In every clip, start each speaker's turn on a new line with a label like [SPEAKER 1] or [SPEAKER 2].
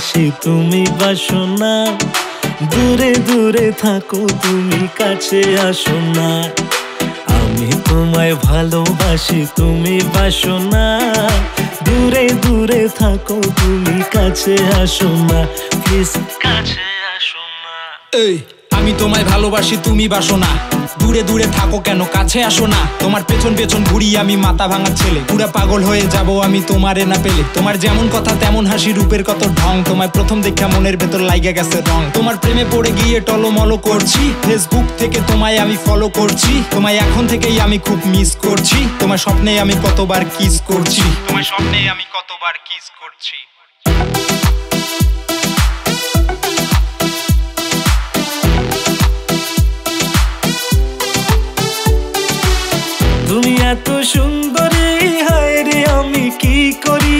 [SPEAKER 1] ভালোবাসি তুমি বাসো না, দূরে দূরে থাকো তুমি কাছে আসো না। আমি তোমায় ভালোবাসি তুমি বাসো না, দূরে দূরে থাকো তুমি কাছে আসো না, প্লিজ কাছে আসো না।
[SPEAKER 2] এই আমি তোমায় ভালোবাসি তুমি বাসো না, দূরে দূরে থাকো কেন কাছে আসো না। তোমার পেছন পেছন ঘুরি আমি মাথা ভাঙা ছেলে, পুরা পাগল হয়ে যাব আমি তোমারে না পেলে। তোমার যেমন কথা তেমন হাসি, রূপের কত ঢং, তোমায় প্রথম দেখা মনের ভেতর লাইগা গেছে রং। তোমার প্রেমে পড়ে গিয়ে টলমলো করছি, ফেসবুক থেকে তোমায় আমি ফলো করছি। তোমায় এখন থেকেই আমি খুব মিস করছি, তোমার স্বপ্নে আমি কতবার কিস করছি, তোমার স্বপ্নে আমি কতবার কিস করছি।
[SPEAKER 1] তুমি এত সুন্দরী, হায় রে আমি কি করি।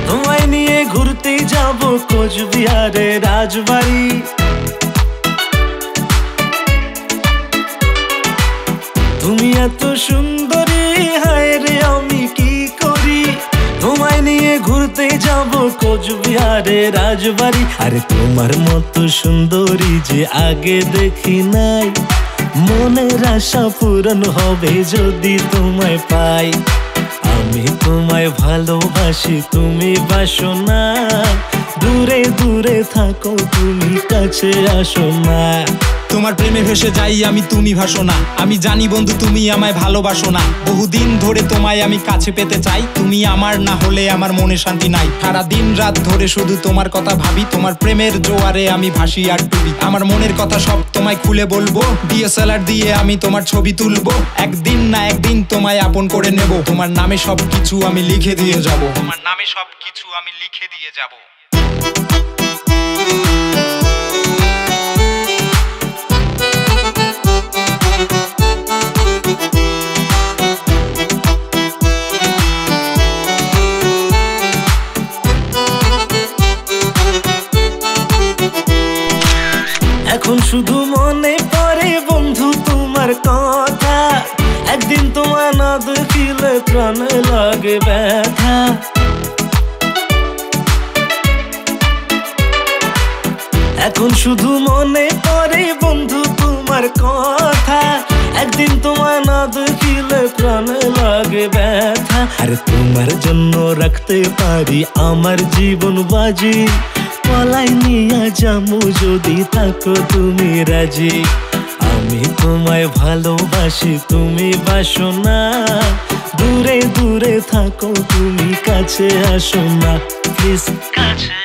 [SPEAKER 1] তোমায় নিয়ে ঘুরতে যাব কোচবিহারে রাজবাড়ি। তুমি এত সুন্দরী, হায় রে আমি কি করি। তোমায় নিয়ে ঘুরতে যাব কোচবিহারে রাজবাড়ি। আরে তোমার মতো সুন্দরী যে আগে দেখি নাই, মনের আশা পূরণ হবে যদি তোমায় পাই। আমি তোমায় ভালোবাসি তুমি বাসো না, দূরে দূরে থাকো তুমি কাছে আসো না।
[SPEAKER 2] তোমার প্রেমে ভেসে যাই আমি তুমি ভাসো না, আমি জানি বন্ধু তুমি আমায় ভালোবাসো না। বহুদিন ধরে তোমায় আমি কাছে পেতে চাই, তুমি আমার না হলে আমার মনে শান্তি নাই। সারা দিন রাত ধরে শুধু তোমার কথা ভাবি, তোমার প্রেমের জোয়ারে আমি ভাসি আর ডুবি। আমার মনের কথা সব তোমায় খুলে বলবো, DSLR দিয়ে আমি তোমার ছবি তুলবো। একদিন না একদিন তোমায় আপন করে নেব, তোমার নামে সব কিছু আমি লিখে দিয়ে যাব, তোমার নামে সব কিছু আমি লিখে দিয়ে যাব।
[SPEAKER 1] এখন শুধু মনে পড়ে বন্ধু তোমার কথা, একদিন তোমার না দেখিলে প্রাণে লাগে ব্যথা। এখন শুধু মনে পড়ে বন্ধু তোমার কথা, একদিন তোমার না দেখিলে প্রাণে লাগে ব্যথা। আরে তোমার জন্য রাখতে পারি আমার জীবন বাজি, পলাই নিয়া যামু যদি থাকো তুমি রাজি। আমি তোমায় ভালোবাসি তুমি বাসো না, দূরে দূরে থাকো তুমি কাছে আসো না, প্লিজ কাছে